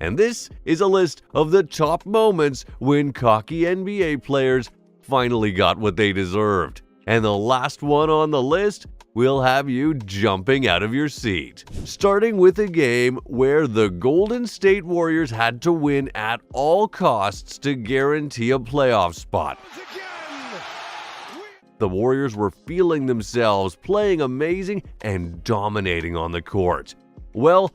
And this is a list of the top moments when cocky NBA players finally got what they deserved. And the last one on the list will have you jumping out of your seat. Starting with a game where the Golden State Warriors had to win at all costs to guarantee a playoff spot. The Warriors were feeling themselves, playing amazing and dominating on the court. Well,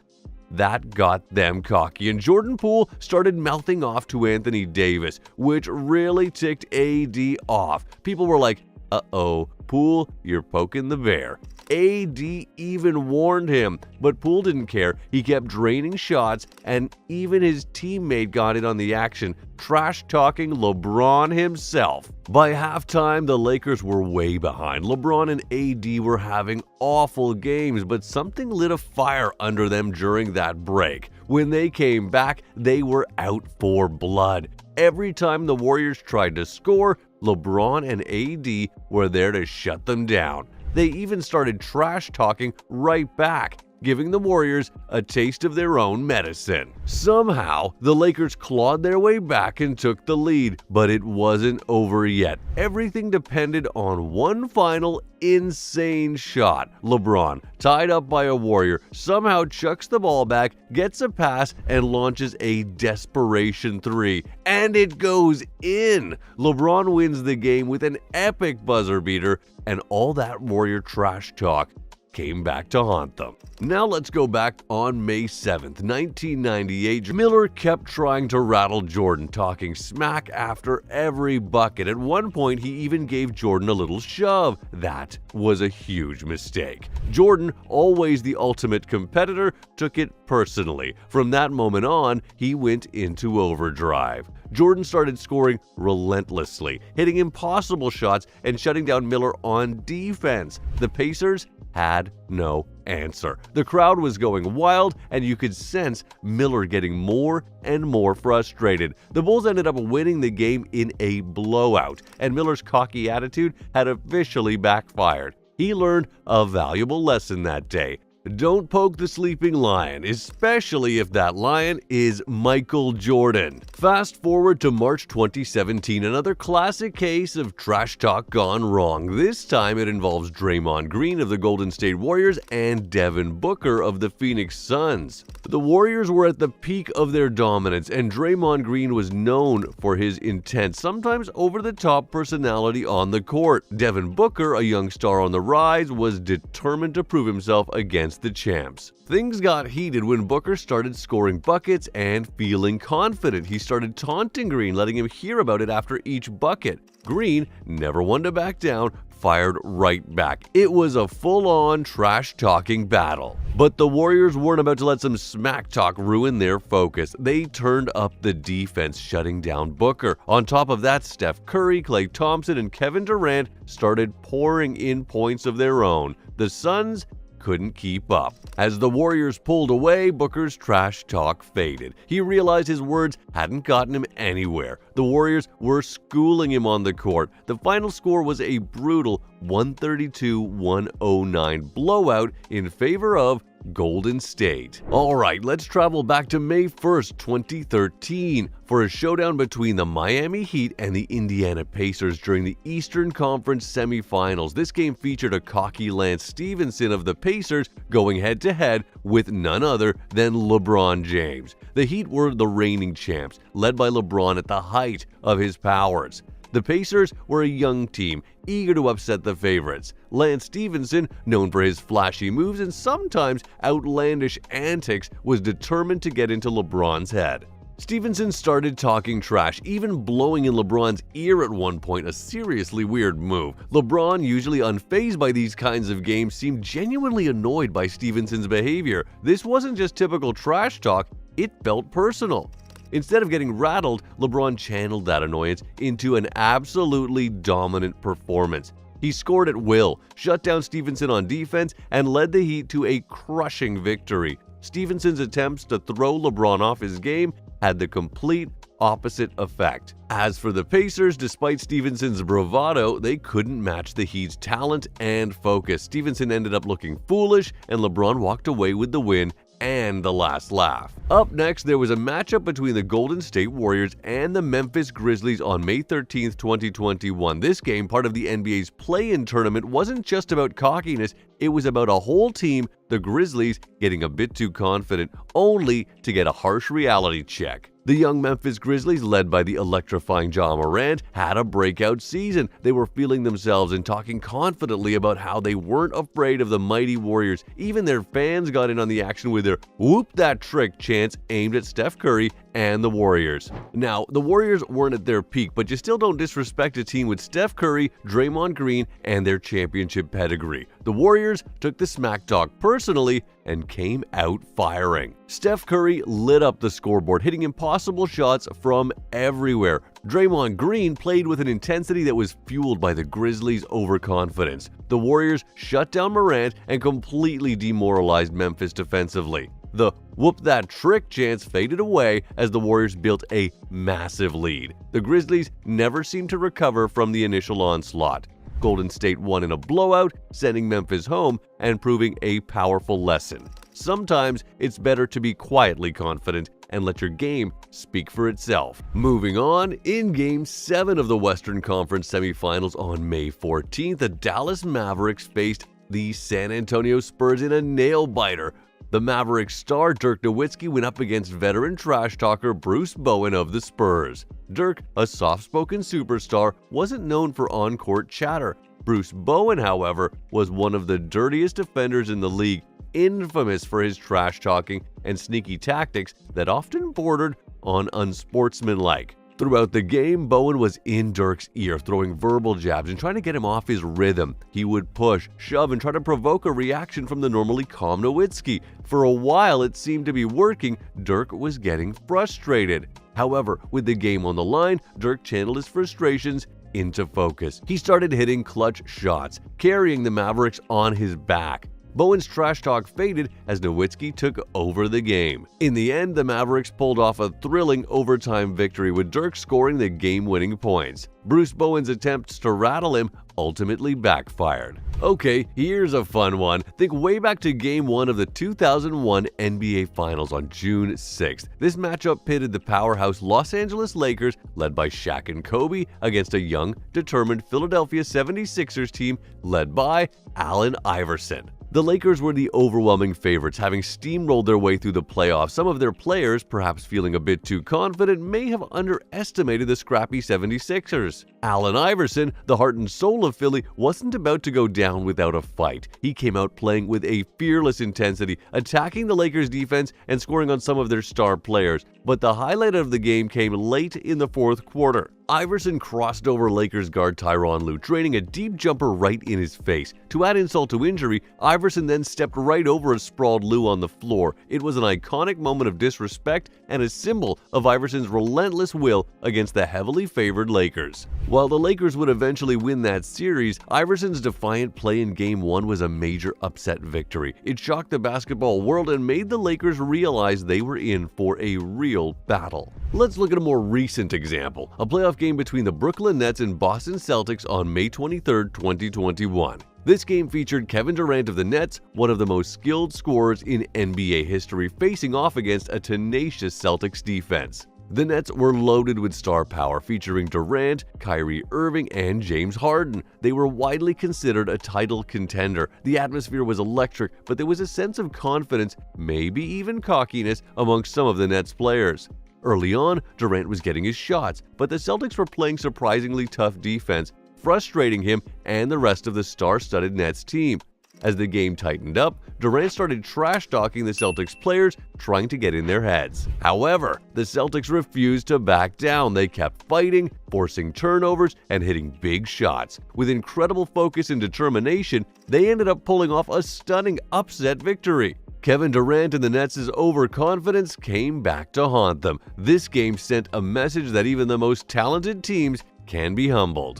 that got them cocky, and Jordan Poole started mouthing off to Anthony Davis, which really ticked AD off. People were like, uh-oh, Poole, you're poking the bear. AD even warned him, but Poole didn't care. He kept draining shots, and even his teammate got in on the action, trash-talking LeBron himself. By halftime, the Lakers were way behind. LeBron and AD were having awful games, but something lit a fire under them during that break. When they came back, they were out for blood. Every time the Warriors tried to score, LeBron and AD were there to shut them down. They even started trash-talking right back, giving the Warriors a taste of their own medicine. Somehow, the Lakers clawed their way back and took the lead, but it wasn't over yet. Everything depended on one final insane shot. LeBron, tied up by a Warrior, somehow chucks the ball back, gets a pass, and launches a desperation three. And it goes in! LeBron wins the game with an epic buzzer beater, and all that Warrior trash talk came back to haunt them. Now let's go back on May 7th, 1998. Miller kept trying to rattle Jordan, talking smack after every bucket. At one point, he even gave Jordan a little shove. That was a huge mistake. Jordan, always the ultimate competitor, took it personally. From that moment on, he went into overdrive. Jordan started scoring relentlessly, hitting impossible shots and shutting down Miller on defense. The Pacers had no answer. The crowd was going wild, and you could sense Miller getting more and more frustrated. The Bulls ended up winning the game in a blowout, and Miller's cocky attitude had officially backfired. He learned a valuable lesson that day. Don't poke the sleeping lion, especially if that lion is Michael Jordan. Fast forward to March 2017, another classic case of trash talk gone wrong. This time it involves Draymond Green of the Golden State Warriors and Devin Booker of the Phoenix Suns. The Warriors were at the peak of their dominance, and Draymond Green was known for his intense, sometimes over-the-top personality on the court. Devin Booker, a young star on the rise, was determined to prove himself against the champs. Things got heated when Booker started scoring buckets and feeling confident. He started taunting Green, letting him hear about it after each bucket. Green, never one to back down, fired right back. It was a full-on trash-talking battle. But the Warriors weren't about to let some smack talk ruin their focus. They turned up the defense, shutting down Booker. On top of that, Steph Curry, Klay Thompson, and Kevin Durant started pouring in points of their own. The Suns couldn't keep up. As the Warriors pulled away, Booker's trash talk faded. He realized his words hadn't gotten him anywhere. The Warriors were schooling him on the court. The final score was a brutal 132-109 blowout in favor of Golden State. Alright, let's travel back to May 1st, 2013 for a showdown between the Miami Heat and the Indiana Pacers during the Eastern Conference semifinals. This game featured a cocky Lance Stephenson of the Pacers going head-to-head with none other than LeBron James. The Heat were the reigning champs, led by LeBron at the height of his powers. The Pacers were a young team, eager to upset the favorites. Lance Stephenson, known for his flashy moves and sometimes outlandish antics, was determined to get into LeBron's head. Stephenson started talking trash, even blowing in LeBron's ear at one point, a seriously weird move. LeBron, usually unfazed by these kinds of games, seemed genuinely annoyed by Stephenson's behavior. This wasn't just typical trash talk, it felt personal. Instead of getting rattled, LeBron channeled that annoyance into an absolutely dominant performance. He scored at will, shut down Stephenson on defense, and led the Heat to a crushing victory. Stephenson's attempts to throw LeBron off his game had the complete opposite effect. As for the Pacers, despite Stephenson's bravado, they couldn't match the Heat's talent and focus. Stephenson ended up looking foolish, and LeBron walked away with the win and and the last laugh. Up next, there was a matchup between the Golden State Warriors and the Memphis Grizzlies on May 13, 2021. This game, part of the NBA's play-in tournament, wasn't just about cockiness, it was about a whole team, the Grizzlies, getting a bit too confident, only to get a harsh reality check. The young Memphis Grizzlies, led by the electrifying Ja Morant, had a breakout season. They were feeling themselves and talking confidently about how they weren't afraid of the mighty Warriors. Even their fans got in on the action with their "whoop that trick" chants aimed at Steph Curry and the Warriors. Now, the Warriors weren't at their peak, but you still don't disrespect a team with Steph Curry, Draymond Green, and their championship pedigree. The Warriors took the smack talk personally and came out firing. Steph Curry lit up the scoreboard, hitting impossible shots from everywhere. Draymond Green played with an intensity that was fueled by the Grizzlies' overconfidence. The Warriors shut down Morant and completely demoralized Memphis defensively. The "whoop that trick" chants faded away as the Warriors built a massive lead. The Grizzlies never seemed to recover from the initial onslaught. Golden State won in a blowout, sending Memphis home and proving a powerful lesson. Sometimes it's better to be quietly confident and let your game speak for itself. Moving on, in Game 7 of the Western Conference semifinals on May 14th, the Dallas Mavericks faced the San Antonio Spurs in a nail-biter. The Mavericks star Dirk Nowitzki went up against veteran trash talker Bruce Bowen of the Spurs. Dirk, a soft-spoken superstar, wasn't known for on-court chatter. Bruce Bowen, however, was one of the dirtiest defenders in the league, infamous for his trash talking and sneaky tactics that often bordered on unsportsmanlike. Throughout the game, Bowen was in Dirk's ear, throwing verbal jabs and trying to get him off his rhythm. He would push, shove, and try to provoke a reaction from the normally calm Nowitzki. For a while, it seemed to be working. Dirk was getting frustrated. However, with the game on the line, Dirk channeled his frustrations into focus. He started hitting clutch shots, carrying the Mavericks on his back. Bowen's trash talk faded as Nowitzki took over the game. In the end, the Mavericks pulled off a thrilling overtime victory, with Dirk scoring the game-winning points. Bruce Bowen's attempts to rattle him ultimately backfired. Okay, here's a fun one. Think way back to Game 1 of the 2001 NBA Finals on June 6th. This matchup pitted the powerhouse Los Angeles Lakers, led by Shaq and Kobe, against a young, determined Philadelphia 76ers team led by Allen Iverson. The Lakers were the overwhelming favorites, having steamrolled their way through the playoffs. Some of their players, perhaps feeling a bit too confident, may have underestimated the scrappy 76ers. Allen Iverson, the heart and soul of Philly, wasn't about to go down without a fight. He came out playing with a fearless intensity, attacking the Lakers' defense and scoring on some of their star players. But the highlight of the game came late in the fourth quarter. Iverson crossed over Lakers guard Tyronn Lue, draining a deep jumper right in his face. To add insult to injury, Iverson then stepped right over a sprawled Lue on the floor. It was an iconic moment of disrespect and a symbol of Iverson's relentless will against the heavily favored Lakers. While the Lakers would eventually win that series, Iverson's defiant play in Game 1 was a major upset victory. It shocked the basketball world and made the Lakers realize they were in for a real battle. Let's look at a more recent example, a playoff game between the Brooklyn Nets and Boston Celtics on May 23, 2021. This game featured Kevin Durant of the Nets, one of the most skilled scorers in NBA history, facing off against a tenacious Celtics defense. The Nets were loaded with star power, featuring Durant, Kyrie Irving, and James Harden. They were widely considered a title contender. The atmosphere was electric, but there was a sense of confidence, maybe even cockiness, amongst some of the Nets players. Early on, Durant was getting his shots, but the Celtics were playing surprisingly tough defense, frustrating him and the rest of the star-studded Nets team. As the game tightened up, Durant started trash-talking the Celtics players, trying to get in their heads. However, the Celtics refused to back down. They kept fighting, forcing turnovers, and hitting big shots. With incredible focus and determination, they ended up pulling off a stunning upset victory. Kevin Durant and the Nets' overconfidence came back to haunt them. This game sent a message that even the most talented teams can be humbled.